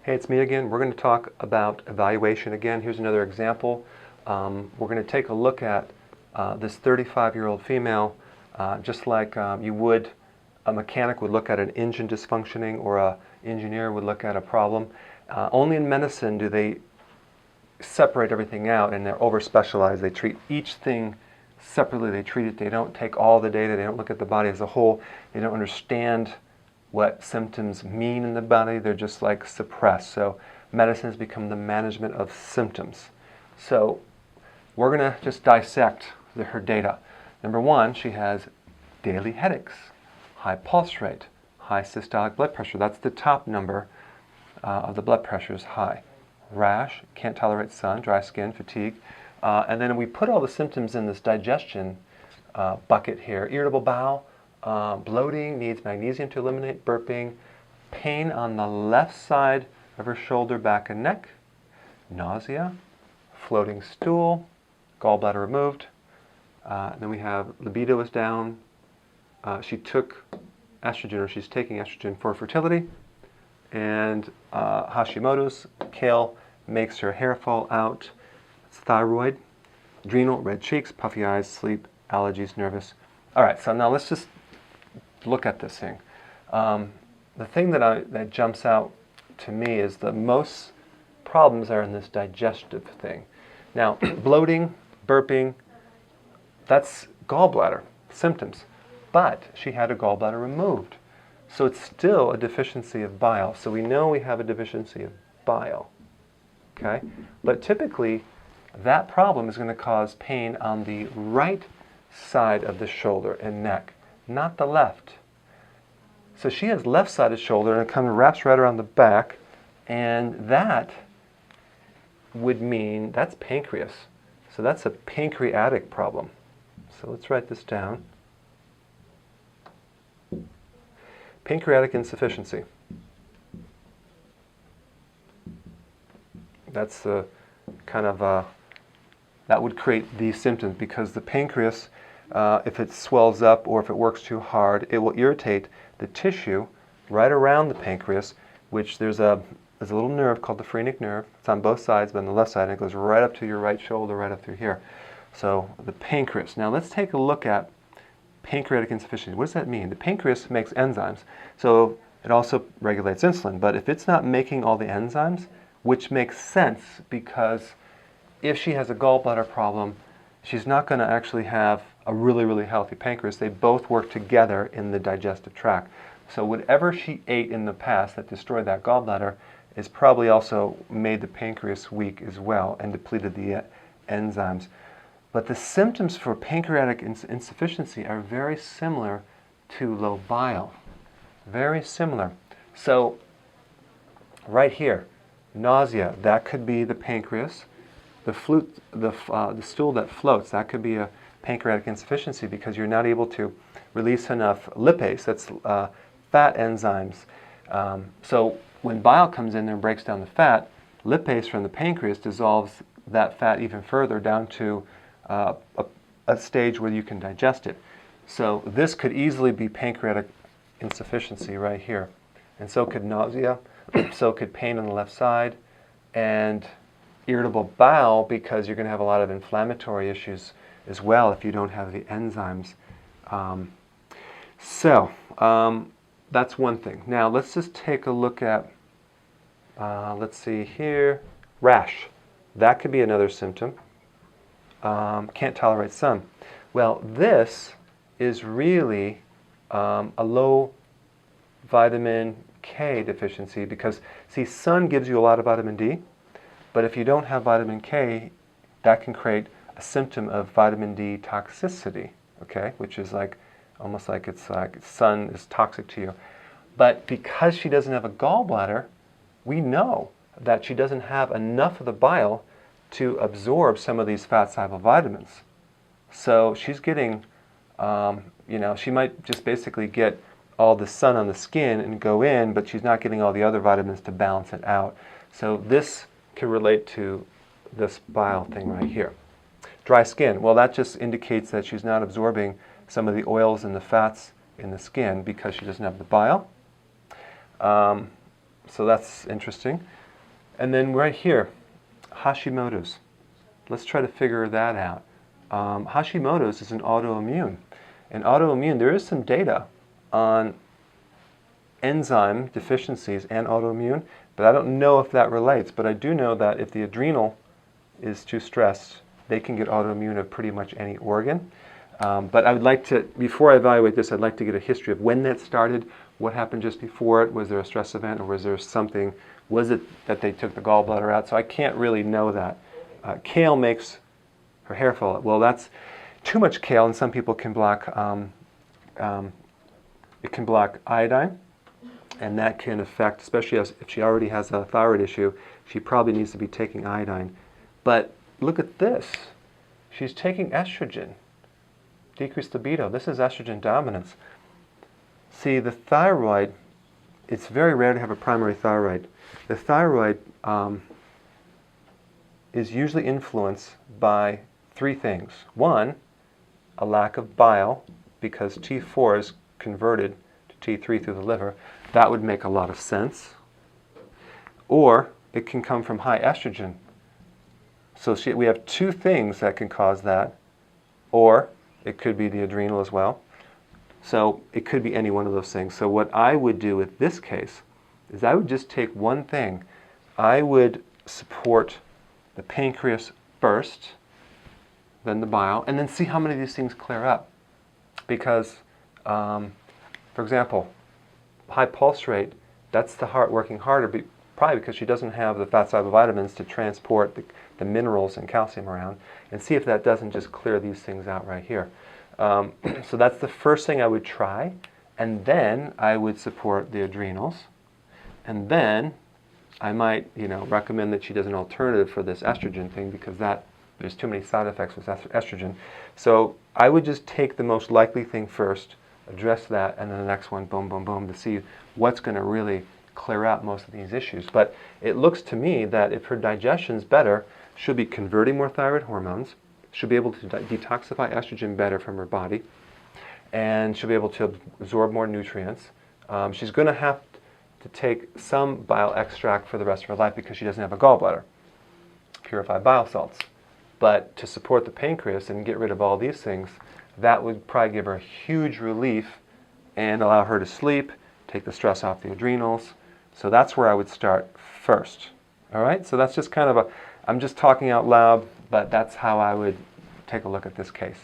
Hey, it's me again. We're going to talk about evaluation again. Here's another example. We're going to take a look at this 35-year-old female, just like you would, a mechanic would look at an engine dysfunctioning or an engineer would look at a problem. Only in medicine do they separate everything out and they're over-specialized. They treat each thing separately. They treat it. They don't take all the data. They don't look at the body as a whole. They don't understand what symptoms mean in the body. They're just like suppressed. So medicine has become the management of symptoms. So we're going to just dissect her data. Number one, she has daily headaches, high pulse rate, high systolic blood pressure. That's the top number of the blood pressure is high. Rash, can't tolerate sun, dry skin, fatigue. And then we put all the symptoms in this digestion bucket here. Irritable bowel, bloating, needs magnesium to eliminate, burping, pain on the left side of her shoulder, back, and neck, nausea, floating stool, gallbladder removed. Then we have libido is down. She took estrogen, or she's taking estrogen for fertility. And Hashimoto's, kale, makes her hair fall out. It's thyroid, adrenal, red cheeks, puffy eyes, sleep, allergies, nervous. All right, so now let's just look at this thing. The thing that jumps out to me is the most problems are in this digestive thing. Now, bloating, burping, that's gallbladder symptoms, but she had a gallbladder removed. So it's still a deficiency of bile. So we know we have a deficiency of bile, okay? But typically, that problem is going to cause pain on the right side of the shoulder and neck, not the left. So she has left-sided shoulder, and it kind of wraps right around the back, and that would mean that's pancreas. So that's a pancreatic problem. So let's write this down. Pancreatic insufficiency. That's the kind of, that would create these symptoms, because the pancreas, if it swells up or if it works too hard, it will irritate the tissue right around the pancreas, which there's a little nerve called the phrenic nerve. It's on both sides, but on the left side, and it goes right up to your right shoulder, right up through here. So the pancreas. Now let's take a look at pancreatic insufficiency. What does that mean? The pancreas makes enzymes. So it also regulates insulin, but if it's not making all the enzymes, which makes sense, because if she has a gallbladder problem, she's not going to actually have a really, really healthy pancreas. They both work together in the digestive tract. So whatever she ate in the past that destroyed that gallbladder is probably also made the pancreas weak as well and depleted the enzymes. But the symptoms for pancreatic insufficiency are very similar to low bile. Very similar. So right here, nausea, that could be the pancreas. The stool that floats, that could be a pancreatic insufficiency, because you're not able to release enough lipase, that's fat enzymes. So when bile comes in there and breaks down the fat, lipase from the pancreas dissolves that fat even further down to a stage where you can digest it. So this could easily be pancreatic insufficiency right here. And so could nausea, so could pain on the left side, and irritable bowel, because you're going to have a lot of inflammatory issues as well if you don't have the enzymes. That's one thing. Now let's just take a look at, let's see here, rash. That could be another symptom. Can't tolerate sun. Well, this is really a low vitamin K deficiency, because, see, sun gives you a lot of vitamin D, but if you don't have vitamin K, that can create a symptom of vitamin D toxicity, okay, which is like almost like it's like sun is toxic to you. But because she doesn't have a gallbladder, we know that she doesn't have enough of the bile to absorb some of these fat-soluble vitamins. So she's getting, she might just basically get all the sun on the skin and go in, but she's not getting all the other vitamins to balance it out. So this can relate to this bile thing right here. Dry skin, well, that just indicates that she's not absorbing some of the oils and the fats in the skin because she doesn't have the bile. So that's interesting. And then right here, Hashimoto's. Let's try to figure that out. Hashimoto's is an autoimmune. And autoimmune, there is some data on enzyme deficiencies and autoimmune, but I don't know if that relates. But I do know that if the adrenal is too stressed, they can get autoimmune of pretty much any organ. But I would like to, before I evaluate this, I'd like to get a history of when that started, what happened just before it, was there a stress event, or was there something, was it that they took the gallbladder out? So I can't really know that. Kale makes her hair fall out. Well, that's too much kale, and some people can block, it can block iodine, and that can affect, especially if she already has a thyroid issue, she probably needs to be taking iodine. But look at this. She's taking estrogen. Decreased libido. This is estrogen dominance. See, the thyroid, it's very rare to have a primary thyroid. The thyroid is usually influenced by three things. One, a lack of bile, because T4 is converted to T3 through the liver. That would make a lot of sense. Or it can come from high estrogen. So we have two things that can cause that. Or it could be the adrenal as well. So it could be any one of those things. So what I would do with this case is I would just take one thing. I would support the pancreas first, then the bile, and then see how many of these things clear up. Because, for example, high pulse rate, that's the heart working harder, probably because she doesn't have the fat-soluble vitamins to transport the minerals and calcium around, and see if that doesn't just clear these things out right here. So that's the first thing I would try, and then I would support the adrenals, and then I might, recommend that she does an alternative for this estrogen thing, because there's too many side effects with estrogen. So I would just take the most likely thing first, address that, and then the next one, boom, boom, boom, to see what's going to really clear out most of these issues. But it looks to me that if her digestion's better, she'll be converting more thyroid hormones, she'll be able to detoxify estrogen better from her body, and she'll be able to absorb more nutrients. She's going to have to take some bile extract for the rest of her life because she doesn't have a gallbladder, purified bile salts. But to support the pancreas and get rid of all these things, that would probably give her a huge relief and allow her to sleep, take the stress off the adrenals. So that's where I would start first. All right? So that's just kind of I'm just talking out loud, but that's how I would take a look at this case.